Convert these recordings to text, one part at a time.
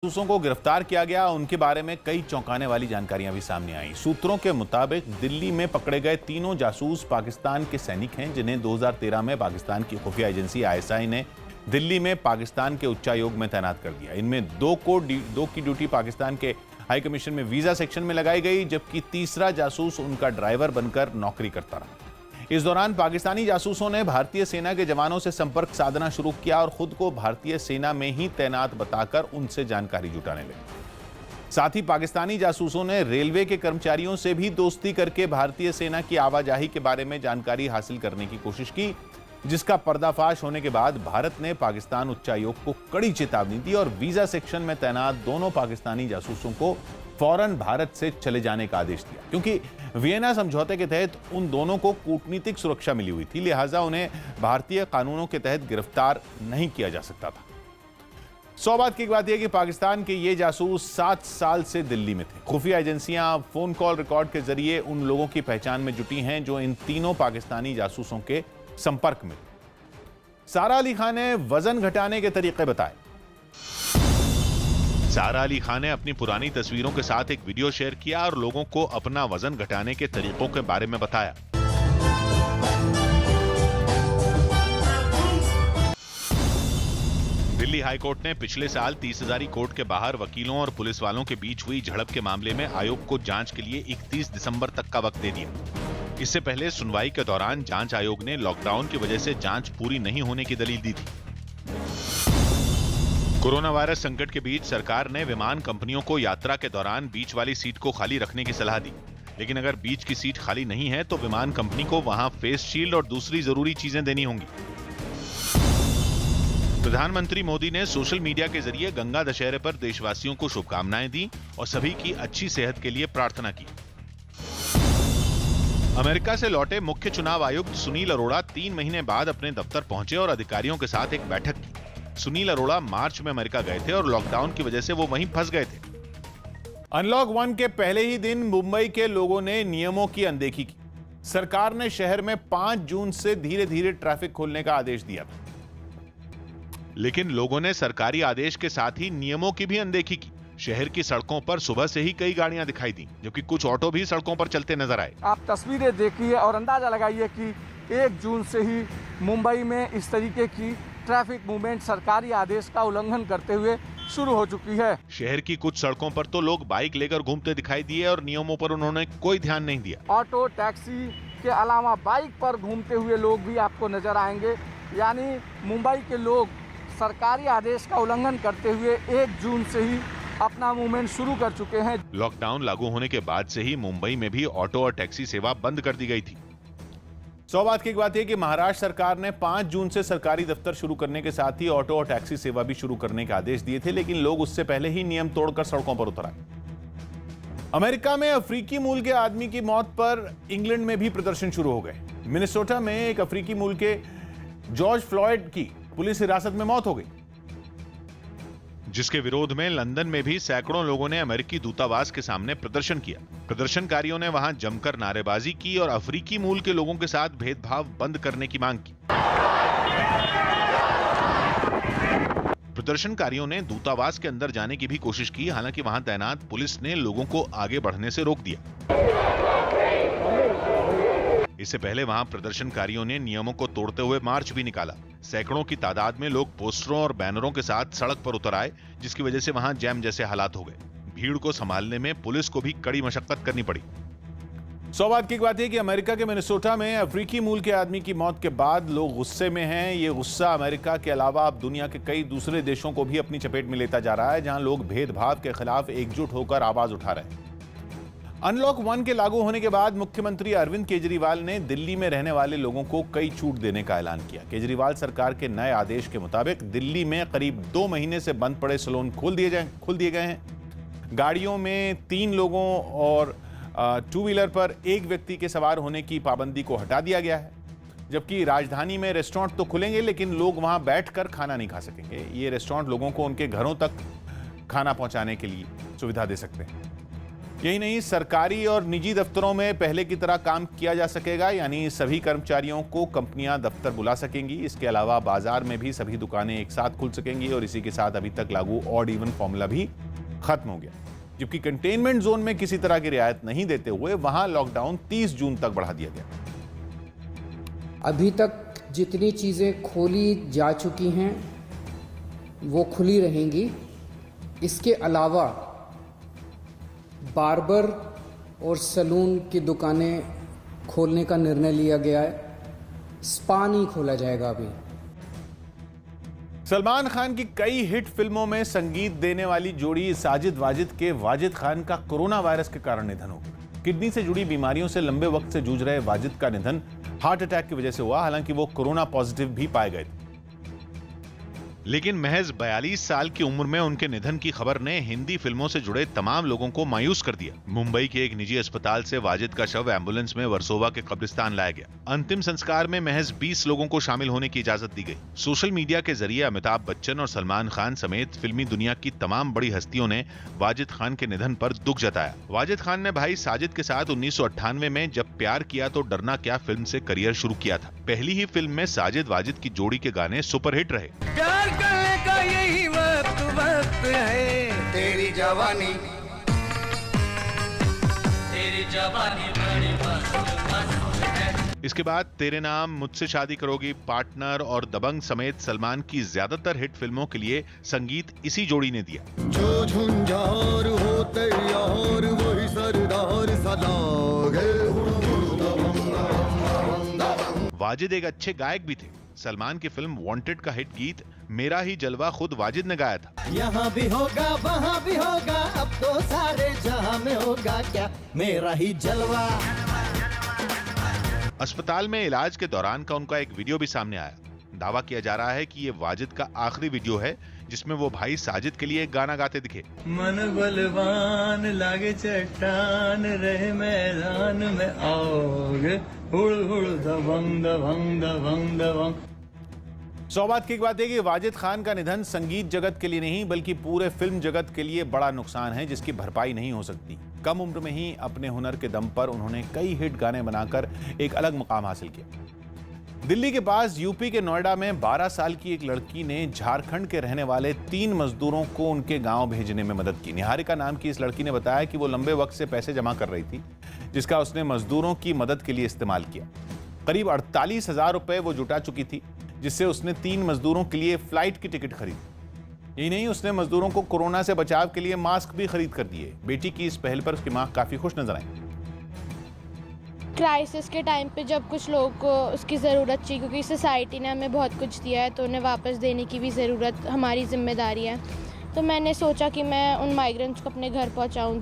जासूसों को गिरफ्तार किया गया। उनके बारे में कई चौंकाने वाली जानकारियां भी सामने आई। सूत्रों के मुताबिक दिल्ली में पकड़े गए तीनों जासूस पाकिस्तान के सैनिक हैं, जिन्हें 2013 में पाकिस्तान की खुफिया एजेंसी आईएसआई ने दिल्ली में पाकिस्तान के उच्चायोग में तैनात कर दिया। इनमें दो की ड्यूटी पाकिस्तान के हाई कमीशन में वीजा सेक्शन में लगाई गई, जबकि तीसरा जासूस उनका ड्राइवर बनकर नौकरी करता रहा। इस दौरान पाकिस्तानी जासूसों ने भारतीय सेना के जवानों से संपर्क साधना शुरू किया और खुद को भारतीय सेना में ही तैनात बताकर उनसे जानकारी जुटाने लगे। साथ ही पाकिस्तानी जासूसों ने रेलवे के कर्मचारियों से भी दोस्ती करके भारतीय सेना की आवाजाही के बारे में जानकारी हासिल करने की कोशिश की, जिसका पर्दाफाश होने के बाद भारत ने पाकिस्तान उच्चायोग को कड़ी चेतावनी दी और वीजा सेक्शन में तैनात दोनों पाकिस्तानी जासूसों को फौरन भारत से चले जाने का आदेश दिया। क्योंकि वियना समझौते के तहत उन दोनों को कूटनीतिक सुरक्षा मिली हुई थी, लिहाजा उन्हें भारतीय कानूनों के तहत गिरफ्तार नहीं किया जा सकता था। सौ बात की बात यह कि पाकिस्तान के ये जासूस 7 साल से दिल्ली में थे। खुफिया एजेंसियां फोन कॉल रिकॉर्ड के जरिए उन लोगों की पहचान में जुटी हैं जो इन तीनों पाकिस्तानी जासूसों के संपर्क में। सारा अली खान ने वजन घटाने के तरीके बताए। सारा अली खान ने अपनी पुरानी तस्वीरों के साथ एक वीडियो शेयर किया और लोगों को अपना वजन घटाने के तरीकों के बारे में बताया। दिल्ली हाईकोर्ट ने पिछले साल 30,000 कोर्ट के बाहर वकीलों और पुलिस वालों के बीच हुई झड़प के मामले में आयोग को जांच के लिए 31 दिसंबर तक का वक्त दे दिया। इससे पहले सुनवाई के दौरान जांच आयोग ने लॉकडाउन की वजह से जांच पूरी नहीं होने की दलील दी थी। कोरोना वायरस संकट के बीच सरकार ने विमान कंपनियों को यात्रा के दौरान बीच वाली सीट को खाली रखने की सलाह दी, लेकिन अगर बीच की सीट खाली नहीं है तो विमान कंपनी को वहां फेस शील्ड और दूसरी जरूरी चीजें देनी होंगी। प्रधानमंत्री मोदी ने सोशल मीडिया के जरिए गंगा दशहरे पर देशवासियों को शुभकामनाएं दी और सभी की अच्छी सेहत के लिए प्रार्थना की। अमेरिका से लौटे मुख्य चुनाव आयुक्त सुनील अरोड़ा 3 महीने बाद अपने दफ्तर पहुंचे और अधिकारियों के साथ एक बैठक की। सुनील अरोड़ा मार्च में अमेरिका गए थे और लॉकडाउन की वजह से वो वहीं फंस गए थे। अनलॉक 1 के पहले ही दिन मुंबई के लोगों ने नियमों की अनदेखी की। सरकार ने शहर में 5 जून से धीरे धीरे ट्रैफिक खोलने का आदेश दिया था, लेकिन लोगों ने सरकारी आदेश के साथ ही नियमों की भी अनदेखी की। शहर की सड़कों पर सुबह से ही कई गाड़ियां दिखाई दी, जबकि कुछ ऑटो भी सड़कों पर चलते नजर आए। आप तस्वीरें देखिए और अंदाजा लगाइए कि 1 जून से ही मुंबई में इस तरीके की ट्रैफिक मूवमेंट सरकारी आदेश का उल्लंघन करते हुए शुरू हो चुकी है। शहर की कुछ सड़कों पर तो लोग बाइक लेकर घूमते दिखाई दिए और नियमों पर उन्होंने कोई ध्यान नहीं दिया। ऑटो, टैक्सी के अलावा बाइक पर घूमते हुए लोग भी आपको नजर आएंगे। यानी मुंबई के लोग सरकारी आदेश का उल्लंघन करते हुए 1 जून से ही अपना मूवमेंट शुरू कर चुके हैं। लॉकडाउन लागू होने के बाद से ही मुंबई में भी ऑटो और टैक्सी सेवा बंद कर दी गई थी। सौ बात की बात यह कि महाराष्ट्र सरकार ने 5 जून से सरकारी दफ्तर शुरू करने के साथ ही ऑटो और टैक्सी सेवा भी शुरू करने के आदेश दिए थे, लेकिन लोग उससे पहले ही नियम तोड़कर सड़कों पर उतर आए। अमेरिका में अफ्रीकी मूल के आदमी की मौत पर इंग्लैंड में भी प्रदर्शन शुरू हो गए। मिनेसोटा में एक अफ्रीकी मूल के जॉर्ज फ्लॉयड की पुलिस हिरासत में मौत हो गई, जिसके विरोध में लंदन में भी सैकड़ों लोगों ने अमेरिकी दूतावास के सामने प्रदर्शन किया। प्रदर्शनकारियों ने वहां जमकर नारेबाजी की और अफ्रीकी मूल के लोगों के साथ भेदभाव बंद करने की मांग की। प्रदर्शनकारियों ने दूतावास के अंदर जाने की भी कोशिश की, हालांकि वहां तैनात पुलिस ने लोगों को आगे बढ़ने से रोक दिया। इससे पहले वहां प्रदर्शनकारियों ने नियमों को तोड़ते हुए मार्च भी निकाला। सैकड़ों की तादाद में लोग पोस्टरों और बैनरों के साथ सड़क पर उतर आए, जिसकी वजह से वहां जैम जैसे हालात हो गए। भीड़ को संभालने में पुलिस को भी कड़ी मशक्कत करनी पड़ी। सौ बात की बात है कि अमेरिका के मिनेसोटा में अफ्रीकी मूल के आदमी की मौत के बाद लोग गुस्से में हैं। ये गुस्सा अमेरिका के अलावा अब दुनिया के कई दूसरे देशों को भी अपनी चपेट में लेता जा रहा है, जहां लोग भेदभाव के खिलाफ एकजुट होकर आवाज उठा रहे हैं। अनलॉक 1 के लागू होने के बाद मुख्यमंत्री अरविंद केजरीवाल ने दिल्ली में रहने वाले लोगों को कई छूट देने का ऐलान किया। केजरीवाल सरकार के नए आदेश के मुताबिक दिल्ली में करीब 2 महीने से बंद पड़े सैलून खोल दिए गए हैं। गाड़ियों में 3 लोगों और 2 व्हीलर पर 1 व्यक्ति के सवार होने की पाबंदी को हटा दिया गया है, जबकि राजधानी में रेस्टोरेंट तो खुलेंगे, लेकिन लोग वहां बैठकर खाना नहीं खा सकेंगे। ये रेस्टोरेंट लोगों को उनके घरों तक खाना पहुंचाने के लिए सुविधा दे सकते हैं। यही नहीं, सरकारी और निजी दफ्तरों में पहले की तरह काम किया जा सकेगा, यानी सभी कर्मचारियों को कंपनियां दफ्तर बुला सकेंगी। इसके अलावा बाजार में भी सभी दुकानें एक साथ खुल सकेंगी और इसी के साथ अभी तक लागू ऑड इवन फॉर्मूला भी खत्म हो गया। जबकि कंटेनमेंट जोन में किसी तरह की रियायत नहीं देते हुए वहां लॉकडाउन 30 जून तक बढ़ा दिया गया। अभी तक जितनी चीज़ें खोली जा चुकी हैं वो खुली रहेंगी। इसके अलावा बार्बर और सैलून की दुकानें खोलने का निर्णय लिया गया है। स्पा नहीं खोला जाएगा अभी। सलमान खान की कई हिट फिल्मों में संगीत देने वाली जोड़ी साजिद वाजिद के वाजिद खान का कोरोना वायरस के कारण निधन हो गया। किडनी से जुड़ी बीमारियों से लंबे वक्त से जूझ रहे वाजिद का निधन हार्ट अटैक की वजह से हुआ। हालांकि वो कोरोना पॉजिटिव भी पाए गए थे, लेकिन महज 42 साल की उम्र में उनके निधन की खबर ने हिंदी फिल्मों से जुड़े तमाम लोगों को मायूस कर दिया। मुंबई के एक निजी अस्पताल से वाजिद का शव एम्बुलेंस में वर्सोवा के कब्रिस्तान लाया गया। अंतिम संस्कार में महज 20 लोगों को शामिल होने की इजाजत दी गई। सोशल मीडिया के जरिए अमिताभ बच्चन और सलमान खान समेत फिल्मी दुनिया की तमाम बड़ी हस्तियों ने वाजिद खान के निधन पर दुख जताया। वाजिद खान ने भाई साजिद के साथ 1998 में जब प्यार किया तो डरना क्या फिल्म से करियर शुरू किया था। पहली ही फिल्म में साजिद वाजिद की जोड़ी के गाने सुपरहिट रहे। प्यार करने का यही वक्त है, तेरी जवानी बड़ी मस्त है। इसके बाद तेरे नाम, मुझसे शादी करोगी, पार्टनर और दबंग समेत सलमान की ज्यादातर हिट फिल्मों के लिए संगीत इसी जोड़ी ने दिया। जो झुंझार हो तैयार वही सरदार सलागे। वाजिद एक अच्छे गायक भी थे। सलमान की फिल्म वांटेड का हिट गीत मेरा ही जलवा खुद वाजिद ने गाया था। यहाँ भी होगा वहाँ भी होगा, अब तो सारे जहाँ में होगा क्या मेरा ही जलवा। अस्पताल में इलाज के दौरान का उनका एक वीडियो भी सामने आया। दावा किया जा रहा है कि ये वाजिद का आखिरी वीडियो है जिसमें वो भाई साजिद के लिए एक गाना गाते दिखे। मन बलवान लागे चट्टान रहे मैदान में आओगे, हुड़ हुड़ दबंग दबंग दबंग दबंग। सौभाग्य की बात है कि वाजिद खान का निधन संगीत जगत के लिए नहीं बल्कि पूरे फिल्म जगत के लिए बड़ा नुकसान है जिसकी भरपाई नहीं हो सकती। कम उम्र में ही अपने हुनर के दम पर उन्होंने कई हिट गाने बनाकर एक अलग मुकाम हासिल किया। दिल्ली के पास यूपी के नोएडा में 12 साल की एक लड़की ने झारखंड के रहने वाले 3 मजदूरों को उनके गांव भेजने में मदद की। निहारिका नाम की इस लड़की ने बताया कि वो लंबे वक्त से पैसे जमा कर रही थी जिसका उसने मजदूरों की मदद के लिए इस्तेमाल किया। करीब 48,000 रुपए वो जुटा चुकी थी जिससे उसने 3 मजदूरों के लिए फ्लाइट की टिकट खरीदी। यही नहीं, उसने मजदूरों को कोरोना से बचाव के लिए मास्क भी खरीद कर दिए। बेटी की इस पहल पर उसकी मां काफी खुश नजर आई। क्राइसिस के टाइम पे जब कुछ लोगों को उसकी ज़रूरत थी, क्योंकि सोसाइटी ने हमें बहुत कुछ दिया है तो उन्हें वापस देने की भी ज़रूरत हमारी जिम्मेदारी है। तो मैंने सोचा कि मैं उन माइग्रेंट्स को अपने घर पहुंचाऊं।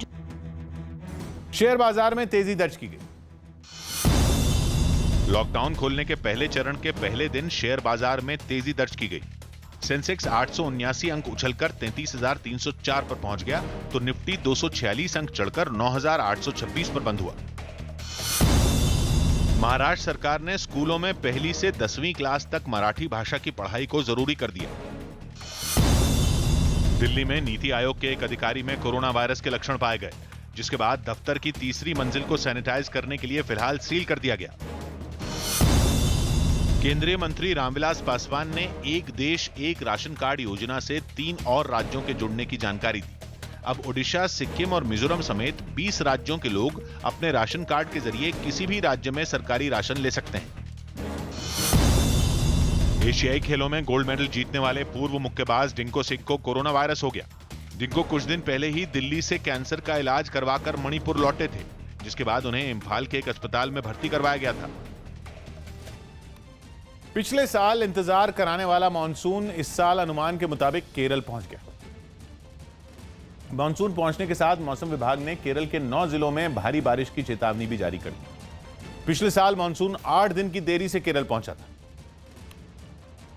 शेयर बाजार में तेजी दर्ज की गई। लॉकडाउन खोलने के पहले चरण के पहले दिन शेयर बाजार में तेजी दर्ज की गई। सेंसेक्स 879 अंक उछलकर 33,304 पर पहुंच गया तो निफ्टी 246 अंक चढ़कर 9,826 पर बंद हुआ। महाराष्ट्र सरकार ने स्कूलों में पहली से 10वीं क्लास तक मराठी भाषा की पढ़ाई को जरूरी कर दिया। दिल्ली में नीति आयोग के एक अधिकारी में कोरोना वायरस के लक्षण पाए गए जिसके बाद दफ्तर की तीसरी मंजिल को सैनिटाइज करने के लिए फिलहाल सील कर दिया गया। केंद्रीय मंत्री रामविलास पासवान ने एक देश एक राशन कार्ड योजना से 3 और राज्यों के जुड़ने की जानकारी दी। अब ओडिशा, सिक्किम और मिजोरम समेत 20 राज्यों के लोग अपने राशन कार्ड के जरिए किसी भी राज्य में सरकारी राशन ले सकते हैं। एशियाई खेलों में गोल्ड मेडल जीतने वाले पूर्व मुक्केबाज डिंको सिंह को कोरोना वायरस हो गया। डिंको कुछ दिन पहले ही दिल्ली से कैंसर का इलाज करवाकर मणिपुर लौटे थे जिसके बाद उन्हें इम्फाल के एक अस्पताल में भर्ती करवाया गया था। पिछले साल इंतजार कराने वाला मानसून इस साल अनुमान के मुताबिक केरल पहुंच गया। मानसून पहुंचने के साथ मौसम विभाग ने केरल के 9 जिलों में भारी बारिश की चेतावनी भी जारी कर दी। पिछले साल मानसून 8 दिन की देरी से केरल पहुंचा था,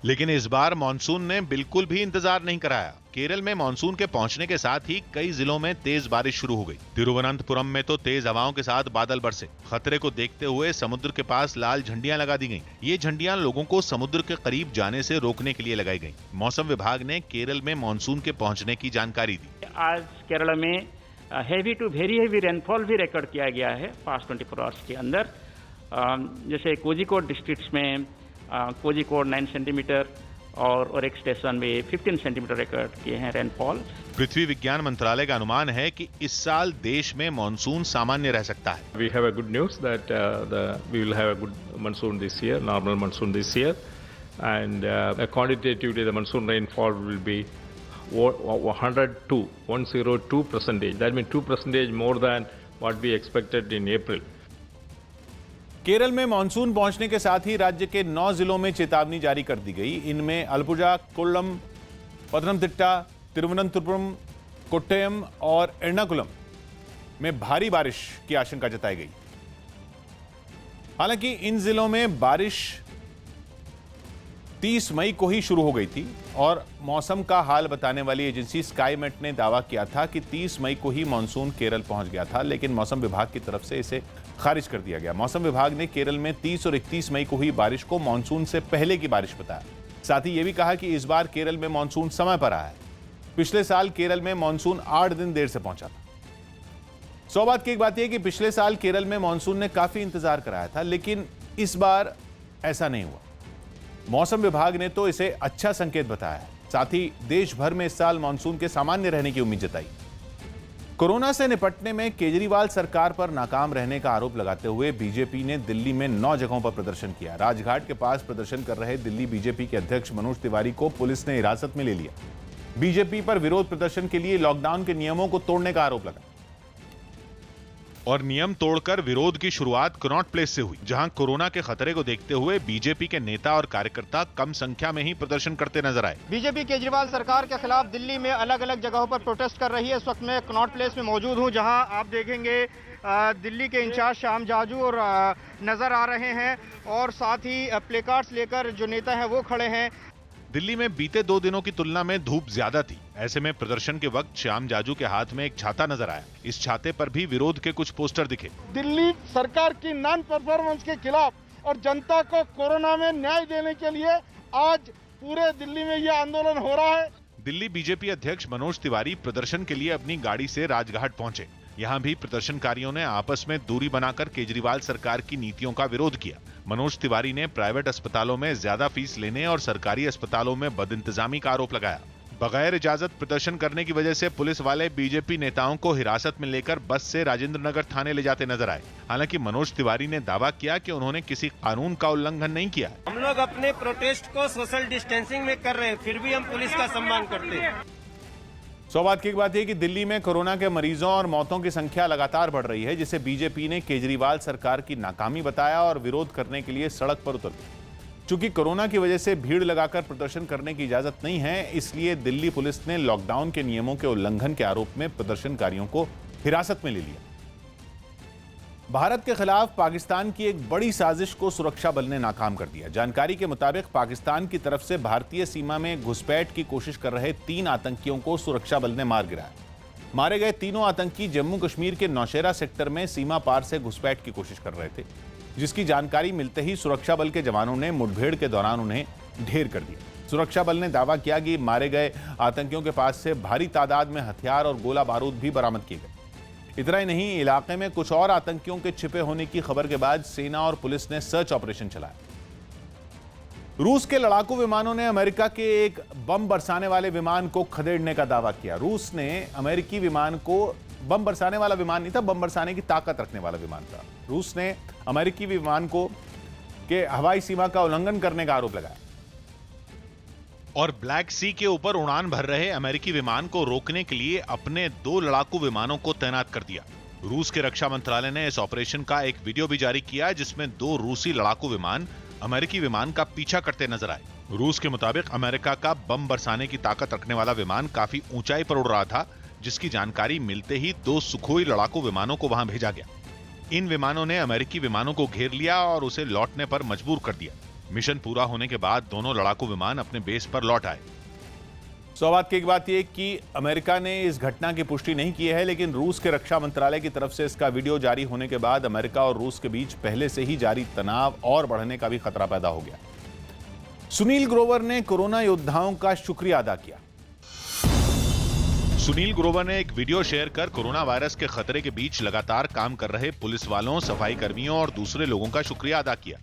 लेकिन इस बार मानसून ने बिल्कुल भी इंतजार नहीं कराया। केरल में मानसून के पहुंचने के साथ ही कई जिलों में तेज बारिश शुरू हो गई। तिरुवनंतपुरम में तो तेज हवाओं के साथ बादल बरसे। खतरे को देखते हुए समुद्र के पास लाल झंडियां लगा दी गईं। ये झंडियां लोगों को समुद्र के करीब जाने से रोकने के लिए लगाई गईं। मौसम विभाग ने केरल में मानसून के पहुंचने की जानकारी दी। आज केरल में heavy to very heavy rainfall भी रिकॉर्ड किया गया है पास्ट 24 आवर्स के अंदर। जैसे कोझिकोड डिस्ट्रिक्ट्स में कोझिकोड 9 सेंटीमीटर और एक स्टेशन में 15 सेंटीमीटर रिकॉर्ड किए हैं रेनफॉल। पृथ्वी विज्ञान मंत्रालय का अनुमान है कि इस साल देश में मानसून सामान्य रह सकता है। We have a good news that we will have a good monsoon this year, normal monsoon this year, and quantitatively the monsoon rainfall will be 102%. That means 2% more than what we expected in April. Kerala में monsoon पहुंचने के साथ ही राज्य के 9 जिलों में चेतावनी जारी कर दी गई। इनमें अलपुजा, कोल्लम, पतनमथिट्टा, तिरुवनंतपुरम, कोट्टयम और एर्नाकुलम में भारी बारिश की आशंका जताई गई। हालांकि इन जिलों में बारिश 30 मई को ही शुरू हो गई थी और मौसम का हाल बताने वाली एजेंसी स्काईमेट ने दावा किया था कि 30 मई को ही मानसून केरल पहुंच गया था, लेकिन मौसम विभाग की तरफ से इसे खारिज कर दिया गया। मौसम विभाग ने केरल में 30 और 31 मई को हुई बारिश को मानसून से पहले की बारिश बताया। साथ ही यह भी कहा कि इस बार केरल में मानसून समय पर आया है। पिछले साल केरल में मानसून 8 दिन देर से पहुंचा था। सौ बात की एक बात यह कि पिछले साल केरल में मानसून ने काफी इंतजार कराया था, लेकिन इस बार ऐसा नहीं हुआ। मौसम विभाग ने तो इसे अच्छा संकेत बताया है। साथ ही देश भर में इस साल मानसून के सामान्य रहने की उम्मीद जताई। कोरोना से निपटने में केजरीवाल सरकार पर नाकाम रहने का आरोप लगाते हुए बीजेपी ने दिल्ली में 9 जगहों पर प्रदर्शन किया। राजघाट के पास प्रदर्शन कर रहे दिल्ली बीजेपी के अध्यक्ष मनोज तिवारी को पुलिस ने हिरासत में ले लिया। बीजेपी पर विरोध प्रदर्शन के लिए लॉकडाउन के नियमों को तोड़ने का आरोप लगा और नियम तोड़कर विरोध की शुरुआत कनॉट प्लेस से हुई, जहां कोरोना के खतरे को देखते हुए बीजेपी के नेता और कार्यकर्ता कम संख्या में ही प्रदर्शन करते नजर आए। बीजेपी केजरीवाल सरकार के खिलाफ दिल्ली में अलग अलग जगहों पर प्रोटेस्ट कर रही है। इस वक्त मैं कनॉट प्लेस में मौजूद हूं, जहां आप देखेंगे दिल्ली के इंचार्ज श्याम जाजू और नजर आ रहे हैं और साथ ही प्लेकार्ड्स लेकर जो नेता हैं वो खड़े हैं। दिल्ली में बीते 2 दिनों की तुलना में धूप ज्यादा थी। ऐसे में प्रदर्शन के वक्त श्याम जाजू के हाथ में एक छाता नजर आया। इस छाते पर भी विरोध के कुछ पोस्टर दिखे। दिल्ली सरकार की नॉन परफॉर्मेंस के खिलाफ और जनता को कोरोना में न्याय देने के लिए आज पूरे दिल्ली में यह आंदोलन हो रहा है। दिल्ली बीजेपी अध्यक्ष मनोज तिवारी प्रदर्शन के लिए अपनी गाड़ी से राजघाट पहुंचे। यहां भी प्रदर्शनकारियों ने आपस में दूरी बनाकर केजरीवाल सरकार की नीतियों का विरोध किया। मनोज तिवारी ने प्राइवेट अस्पतालों में ज्यादा फीस लेने और सरकारी अस्पतालों में बदइंतजामी का आरोप लगाया। बगैर इजाजत प्रदर्शन करने की वजह से पुलिस वाले बीजेपी नेताओं को हिरासत में लेकर बस से राजेंद्र नगर थाने ले जाते नजर आए। हालांकि मनोज तिवारी ने दावा किया कि उन्होंने किसी कानून का उल्लंघन नहीं किया। हम लोग अपने प्रोटेस्ट को सोशल डिस्टेंसिंग में कर रहे हैं, फिर भी हम पुलिस का सम्मान करते हैं। सौ बात की एक बात यह कि दिल्ली में कोरोना के मरीजों और मौतों की संख्या लगातार बढ़ रही है, जिसे बीजेपी ने केजरीवाल सरकार की नाकामी बताया और विरोध करने के लिए सड़क पर उतर गई। चूंकि कोरोना की वजह से भीड़ लगाकर प्रदर्शन करने की इजाजत नहीं है, इसलिए दिल्ली पुलिस ने लॉकडाउन के नियमों के उल्लंघन के आरोप में प्रदर्शनकारियों को हिरासत में ले लिया। भारत के खिलाफ पाकिस्तान की एक बड़ी साजिश को सुरक्षा बल ने नाकाम कर दिया। जानकारी के मुताबिक पाकिस्तान की तरफ से भारतीय सीमा में घुसपैठ की कोशिश कर रहे 3 आतंकियों को सुरक्षा बल ने मार गिराया। मारे गए तीनों आतंकी जम्मू कश्मीर के नौशेरा सेक्टर में सीमा पार से घुसपैठ की कोशिश कर रहे थे, जिसकी जानकारी मिलते ही सुरक्षा बल के जवानों ने मुठभेड़ के दौरान उन्हें ढेर कर दिया। सुरक्षा बल ने दावा किया कि मारे गए आतंकियों के पास से भारी तादाद में हथियार और गोला बारूद भी बरामद किए गए। इतना ही नहीं, इलाके में कुछ और आतंकियों के छिपे होने की खबर के बाद सेना और पुलिस ने सर्च ऑपरेशन चलाया। रूस के लड़ाकू विमानों ने अमेरिका के एक बम बरसाने वाले विमान को खदेड़ने का दावा किया। रूस ने अमेरिकी विमान को बम बरसाने वाला विमान नहीं था, बम बरसाने की ताकत रखने वाला विमान था। रूस ने अमेरिकी विमान को के हवाई सीमा का उल्लंघन करने का आरोप लगाया और ब्लैक सी के ऊपर उड़ान भर रहे अमेरिकी विमान को रोकने के लिए अपने 2 लड़ाकू विमानों को तैनात कर दिया। रूस के रक्षा मंत्रालय ने इस ऑपरेशन का एक वीडियो भी जारी किया, जिसमें 2 रूसी लड़ाकू विमान अमेरिकी विमान का पीछा करते नजर आए। रूस के मुताबिक अमेरिका का बम बरसाने की ताकत रखने वाला विमान काफी ऊंचाई पर उड़ रहा था, जिसकी जानकारी मिलते ही 2 सुखोई लड़ाकू विमानों को वहां भेजा गया। इन विमानों ने अमेरिकी विमानों को घेर लिया और उसे लौटने पर मजबूर कर दिया। मिशन पूरा होने के बाद दोनों लड़ाकू विमान अपने बेस पर लौट आए। सौबात की एक बात यह कि अमेरिका ने इस घटना की पुष्टि नहीं की है, लेकिन रूस के रक्षा मंत्रालय की तरफ से इसका वीडियो जारी होने के बाद अमेरिका और रूस के बीच पहले से ही जारी तनाव और बढ़ने का भी खतरा पैदा हो गया। सुनील ग्रोवर ने कोरोना योद्धाओं का शुक्रिया अदा किया। सुनील ग्रोवर ने एक वीडियो शेयर कर कोरोना वायरस के खतरे के बीच लगातार काम कर रहे पुलिस वालों, सफाई कर्मियों और दूसरे लोगों का शुक्रिया अदा किया।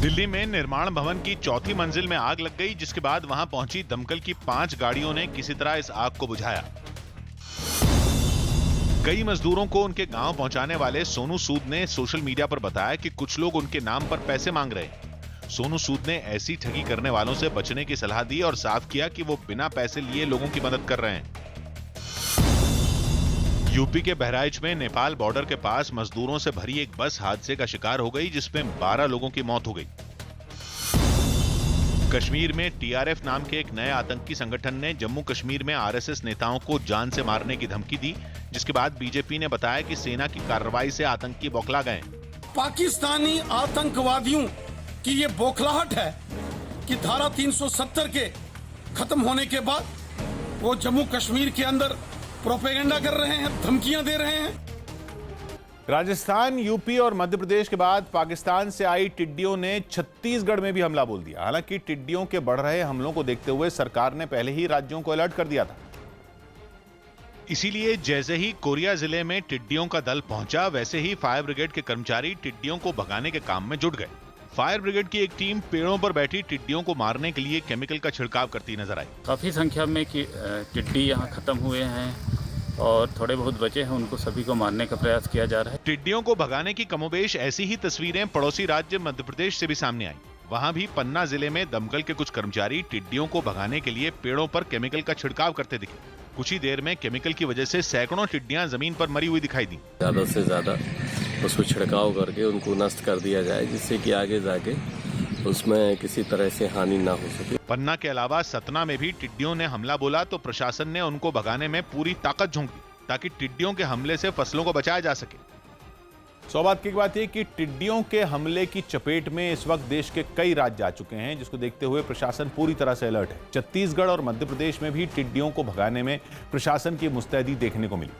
दिल्ली में निर्माण भवन की चौथी मंजिल में आग लग गई, जिसके बाद वहां पहुंची दमकल की 5 गाड़ियों ने किसी तरह इस आग को बुझाया। कई मजदूरों को उनके गांव पहुंचाने वाले सोनू सूद ने सोशल मीडिया पर बताया कि कुछ लोग उनके नाम पर पैसे मांग रहे हैं। सोनू सूद ने ऐसी ठगी करने वालों से बचने की सलाह दी और साफ किया कि वो बिना पैसे लिए लोगों की मदद कर रहे हैं। यूपी के बहराइच में नेपाल बॉर्डर के पास मजदूरों से भरी एक बस हादसे का शिकार हो गई, जिसमें 12 लोगों की मौत हो गई। कश्मीर में टीआरएफ नाम के एक नए आतंकी संगठन ने जम्मू कश्मीर में आरएसएस नेताओं को जान से मारने की धमकी दी, जिसके बाद बीजेपी ने बताया कि सेना की कार्रवाई से आतंकी बौखला गए। पाकिस्तानी आतंकवादियों की ये बौखलाहट है कि धारा 370 के खत्म होने के बाद वो जम्मू कश्मीर के अंदर प्रोपेगेंडा कर रहे हैं, धमकियां दे रहे हैं। राजस्थान, यूपी और मध्य प्रदेश के बाद पाकिस्तान से आई टिड्डियों ने छत्तीसगढ़ में भी हमला बोल दिया। हालांकि टिड्डियों के बढ़ रहे हमलों को देखते हुए सरकार ने पहले ही राज्यों को अलर्ट कर दिया था। इसीलिए जैसे ही कोरिया जिले में टिड्डियों का दल पहुंचा, वैसे ही फायर ब्रिगेड के कर्मचारी टिड्डियों को भगाने के काम में जुट गए। फायर ब्रिगेड की एक टीम पेड़ों पर बैठी टिड्डियों को मारने के लिए केमिकल का छिड़काव करती नजर आई। काफ़ी संख्या में टिड्डी यहाँ खत्म हुए हैं और थोड़े बहुत बचे हैं, उनको सभी को मारने का प्रयास किया जा रहा है। टिड्डियों को भगाने की कमोबेश ऐसी ही तस्वीरें पड़ोसी राज्य मध्य प्रदेश से भी सामने आई। वहां भी पन्ना जिले में दमकल के कुछ कर्मचारी टिड्डियों को भगाने के लिए पेड़ों पर केमिकल का छिड़काव करते दिखे। कुछ ही देर में केमिकल की वजह से सैकड़ों टिड्डियां जमीन पर मरी हुई दिखाई दी। ज्यादा से ज्यादा उसको छिड़काव करके उनको नष्ट कर दिया जाए, जिससे कि आगे जाके उसमें किसी तरह से हानि ना हो सके। पन्ना के अलावा सतना में भी टिड्डियों ने हमला बोला तो प्रशासन ने उनको भगाने में पूरी ताकत झोंक दी, ताकि टिड्डियों के हमले से फसलों को बचाया जा सके। सौभाग्य की बात है कि टिड्डियों के हमले की चपेट में इस वक्त देश के कई राज्य आ चुके हैं, जिसको देखते हुए प्रशासन पूरी तरह से अलर्ट है। छत्तीसगढ़ और मध्य प्रदेश में भी टिड्डियों को भगाने में प्रशासन की मुस्तैदी देखने को मिली।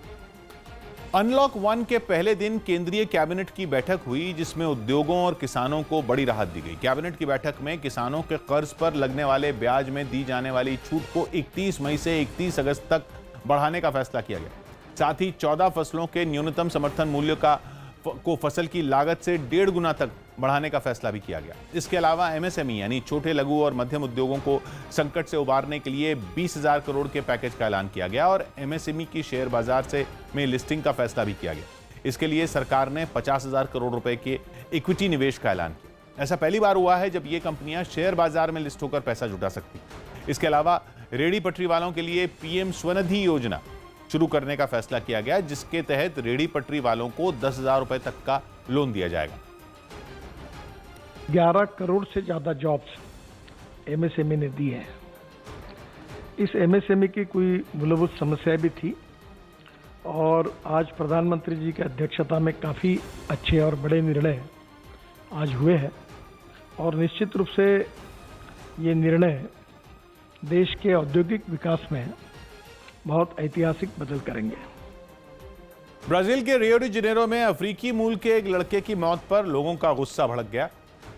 अनलॉक 1 के पहले दिन केंद्रीय कैबिनेट की बैठक हुई, जिसमें उद्योगों और किसानों को बड़ी राहत दी गई। कैबिनेट की बैठक में किसानों के कर्ज पर लगने वाले ब्याज में दी जाने वाली छूट को 31 मई से 31 अगस्त तक बढ़ाने का फैसला किया गया। साथ ही 14 फसलों के न्यूनतम समर्थन मूल्य को फसल की लागत से 1.5 गुना तक बढ़ाने का फैसला भी किया गया। इसके अलावा एमएसएमई यानी छोटे, लघु और मध्यम उद्योगों को संकट से उबारने के लिए 20,000 करोड़ के पैकेज का ऐलान किया गया और एमएसएमई की शेयर बाजार में लिस्टिंग का फैसला भी किया गया। इसके लिए सरकार ने 50,000 करोड़ रुपए के इक्विटी निवेश का ऐलान किया। ऐसा पहली बार हुआ है जब ये कंपनियां शेयर बाजार में लिस्ट होकर पैसा जुटा सकती। इसके अलावा रेहड़ी पटरी वालों के लिए पीएम स्वनिधि योजना शुरू करने का फैसला किया गया, जिसके तहत रेहड़ी पटरी वालों को 10,000 रुपए तक का लोन दिया जाएगा। 11 करोड़ से ज्यादा जॉब्स एमएसएमई ने दी है। इस एमएसएमई की कोई मूलभूत समस्या भी थी और आज प्रधानमंत्री जी की अध्यक्षता में काफ़ी अच्छे और बड़े निर्णय आज हुए हैं और निश्चित रूप से ये निर्णय देश के औद्योगिक विकास में बहुत ऐतिहासिक बदल करेंगे। ब्राजील के रियो डी जेनेरो में अफ्रीकी मूल के एक लड़के की मौत पर लोगों का गुस्सा भड़क गया।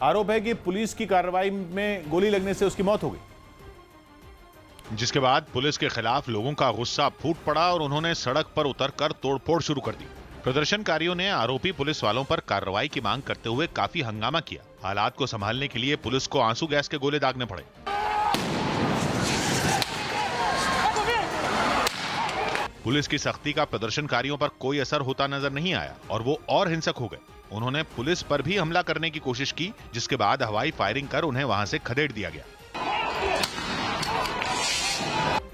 आरोप है कि पुलिस की कार्रवाई में गोली लगने से उसकी मौत हो गई, जिसके बाद पुलिस के खिलाफ लोगों का गुस्सा फूट पड़ा और उन्होंने सड़क पर उतरकर तोड़फोड़ शुरू कर दी। प्रदर्शनकारियों ने आरोपी पुलिस वालों पर कार्रवाई की मांग करते हुए काफी हंगामा किया। हालात को संभालने के लिए पुलिस को आंसू गैस के गोले दागने पड़े। पुलिस की सख्ती का प्रदर्शनकारियों पर कोई असर होता नजर नहीं आया और वो और हिंसक हो गए। उन्होंने पुलिस पर भी हमला करने की कोशिश की, जिसके बाद हवाई फायरिंग कर उन्हें वहां से खदेड़ दिया गया।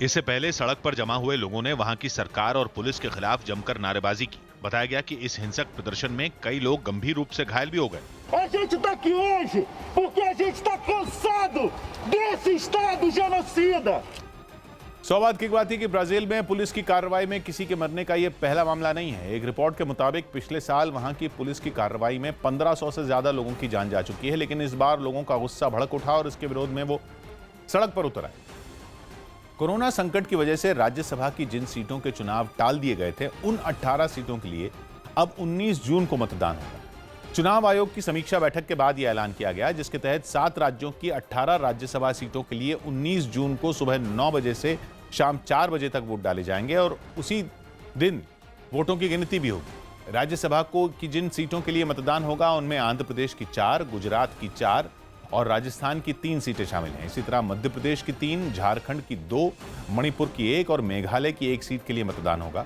इससे पहले सड़क पर जमा हुए लोगों ने वहां की सरकार और पुलिस के खिलाफ जमकर नारेबाजी की। बताया गया कि इस हिंसक प्रदर्शन में कई लोग गंभीर रूप से घायल भी हो गए। A gente tá aqui hoje porque a gente tá cansado desse estado genocida। सौभाग्य की बात है कि ब्राजील में पुलिस की कार्रवाई में किसी के मरने का यह पहला मामला नहीं है। एक रिपोर्ट के मुताबिक पिछले साल वहां की पुलिस की कार्रवाई में 1500 से ज्यादा लोगों की जान जा चुकी है, लेकिन इस बार लोगों का गुस्सा भड़क उठा और इसके विरोध में वो सड़क पर उतर आए। कोरोना संकट की वजह से राज्यसभा की जिन सीटों के चुनाव टाल दिए गए थे, उन 18 सीटों के लिए अब 19 जून को मतदान होगा। चुनाव आयोग की समीक्षा बैठक के बाद यह ऐलान किया गया, जिसके तहत 7 राज्यों की 18 राज्यसभा सीटों के लिए 19 जून को सुबह 9 बजे से शाम 4 बजे तक वोट डाले जाएंगे और उसी दिन वोटों की गिनती भी होगी। राज्यसभा को की जिन सीटों के लिए मतदान होगा उनमें आंध्र प्रदेश की 4, गुजरात की 4 और राजस्थान की 3 सीटें शामिल हैं। इसी तरह मध्य प्रदेश की 3, झारखंड की 2, मणिपुर की 1 और मेघालय की 1 सीट के लिए मतदान होगा।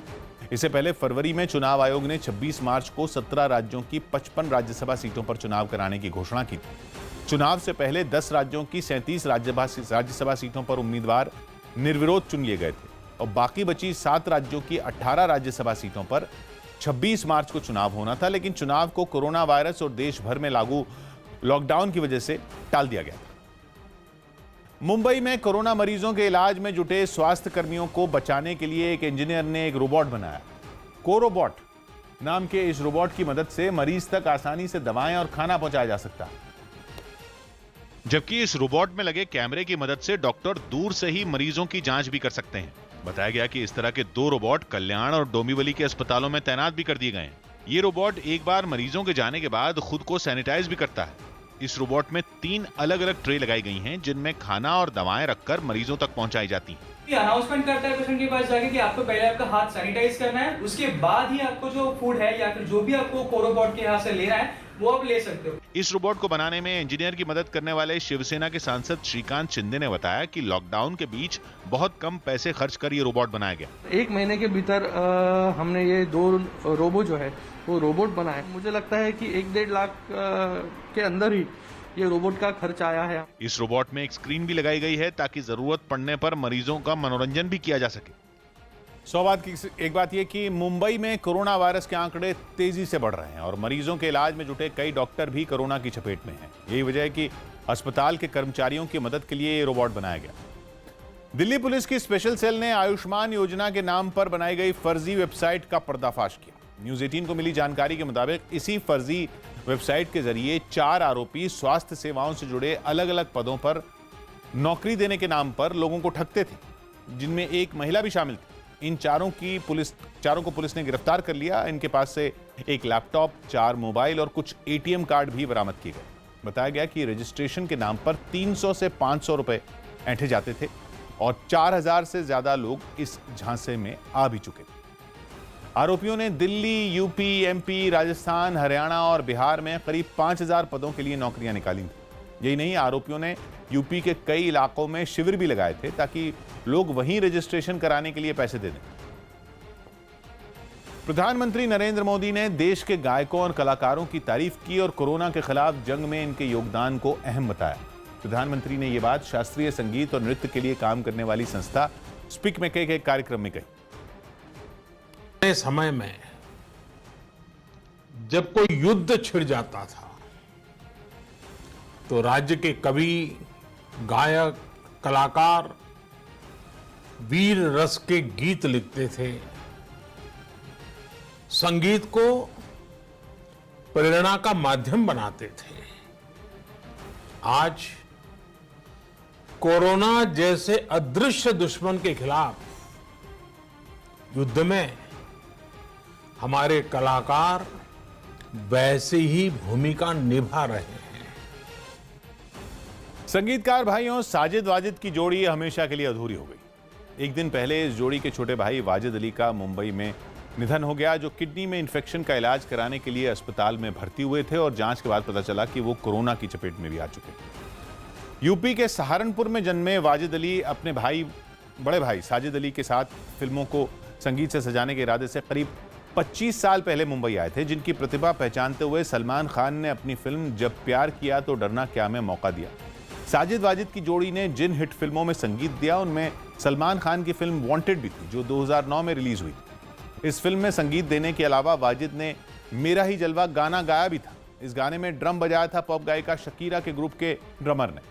इससे पहले फरवरी में चुनाव आयोग ने 26 मार्च को 17 राज्यों की 55 राज्यसभा सीटों पर चुनाव कराने की घोषणा की थी। चुनाव से पहले 10 राज्यों की 37 राज्यसभा सीटों पर उम्मीदवार निर्विरोध चुन लिए गए थे और बाकी बची 7 राज्यों की 18 राज्यसभा सीटों पर 26 मार्च को चुनाव होना था, लेकिन चुनाव को कोरोना वायरस और देश भर में लागू लॉकडाउन की वजह से टाल दिया गया था। मुंबई में कोरोना मरीजों के इलाज में जुटे स्वास्थ्य कर्मियों को बचाने के लिए एक इंजीनियर ने एक रोबोट बनाया। कोरोबॉट नाम के इस रोबोट की मदद से मरीज तक आसानी से दवाएं और खाना पहुंचाया जा सकता है। जबकि इस रोबोट में लगे कैमरे की मदद से डॉक्टर दूर से ही मरीजों की जांच भी कर सकते हैं। बताया गया कि इस तरह के 2 रोबोट कल्याण और डोंबिवली के अस्पतालों में तैनात भी कर दिए गए हैं। ये रोबोट एक बार मरीजों के जाने के बाद खुद को सैनिटाइज भी करता है। इस रोबोट में 3 अलग-अलग ट्रे लगाई गई हैं जिनमें खाना और दवाएं रखकर मरीजों तक पहुंचाई जाती हैं। अनाउंसमेंट करता है पेशेंट के पास जाके कि आपको पहले आपका हाथ सैनिटाइज करना है, उसके बाद ही आपको जो फूड है या फिर जो भी आपको कोरोबॉट के यहाँ से लेना है वो आप ले सकते हो। इस रोबोट को बनाने में इंजीनियर की मदद करने वाले शिवसेना के सांसद श्रीकांत शिंदे ने बताया कि लॉकडाउन के बीच बहुत कम पैसे खर्च कर ये रोबोट बनाया गया। 1 महीने के भीतर हमने ये 2 रोबो जो है वो रोबोट बनाए। मुझे लगता है कि 1-1.5 लाख के अंदर ही ये रोबोट का खर्च आया है। इस रोबोट में एक स्क्रीन भी लगाई गई है ताकि जरूरत पड़ने पर मरीजों का मनोरंजन भी किया जा सके। एक बात यह कि मुंबई में कोरोना वायरस के आंकड़े तेजी से बढ़ रहे हैं और मरीजों के इलाज में जुटे कई डॉक्टर भी कोरोना की चपेट में हैं। यही वजह है कि अस्पताल के कर्मचारियों की मदद के लिए ये रोबोट बनाया गया। दिल्ली पुलिस की स्पेशल सेल ने आयुष्मान योजना के नाम पर बनाई गई फर्जी वेबसाइट का पर्दाफाश किया। न्यूज 18 को मिली जानकारी के मुताबिक इसी फर्जी वेबसाइट के जरिए 4 आरोपी स्वास्थ्य सेवाओं से जुड़े अलग अलग पदों पर नौकरी देने के नाम पर लोगों को ठगते थे, जिनमें एक महिला भी शामिल थी। इन चारों को पुलिस ने गिरफ्तार कर लिया। इनके पास से एक लैपटॉप, 4 मोबाइल और कुछ एटीएम कार्ड भी बरामद किए गए। बताया गया कि रजिस्ट्रेशन के नाम पर 300 से 500 रुपए ऐंठे जाते थे और 4000 से ज्यादा लोग इस झांसे में आ भी चुके थे। आरोपियों ने दिल्ली, यूपी, एमपी, राजस्थान, हरियाणा और बिहार में करीब 5000 पदों के लिए नौकरियां निकाली थी। यही नहीं, आरोपियों ने यूपी के कई इलाकों में शिविर भी लगाए थे ताकि लोग वहीं रजिस्ट्रेशन कराने के लिए पैसे दे दें। प्रधानमंत्री नरेंद्र मोदी ने देश के गायकों और कलाकारों की तारीफ की और कोरोना के खिलाफ जंग में इनके योगदान को अहम बताया। प्रधानमंत्री ने यह बात शास्त्रीय संगीत और नृत्य के लिए काम करने वाली संस्था स्पीक में के एक कार्यक्रम में कही। नए समय में जब कोई युद्ध छिड़ जाता था तो राज्य के कवि, गायक, कलाकार वीर रस के गीत लिखते थे, संगीत को प्रेरणा का माध्यम बनाते थे। आज कोरोना जैसे अदृश्य दुश्मन के खिलाफ युद्ध में हमारे कलाकार वैसे ही भूमिका निभा रहे हैं। संगीतकार भाइयों साजिद वाजिद की जोड़ी हमेशा के लिए अधूरी हो गई। एक दिन पहले इस जोड़ी के छोटे भाई वाजिद अली का मुंबई में निधन हो गया, जो किडनी में इंफेक्शन का इलाज कराने के लिए अस्पताल में भर्ती हुए थे और जांच के बाद पता चला कि वो कोरोना की चपेट में भी आ चुके। यूपी के सहारनपुर में जन्मे वाजिद अली अपने बड़े भाई साजिद अली के साथ फिल्मों को संगीत से सजाने के इरादे से करीब 25 साल पहले मुंबई आए थे, जिनकी प्रतिभा पहचानते हुए सलमान खान ने अपनी फिल्म जब प्यार किया तो डरना क्या में मौका दिया। साजिद वाजिद की जोड़ी ने जिन हिट फिल्मों में संगीत दिया उनमें सलमान खान की फिल्म वांटेड भी थी, जो 2009 में रिलीज हुई थी। इस फिल्म में संगीत देने के अलावा वाजिद ने मेरा ही जलवा गाना गाया भी था। इस गाने में ड्रम बजाया था पॉप गायिका शकीरा के ग्रुप के ड्रमर ने।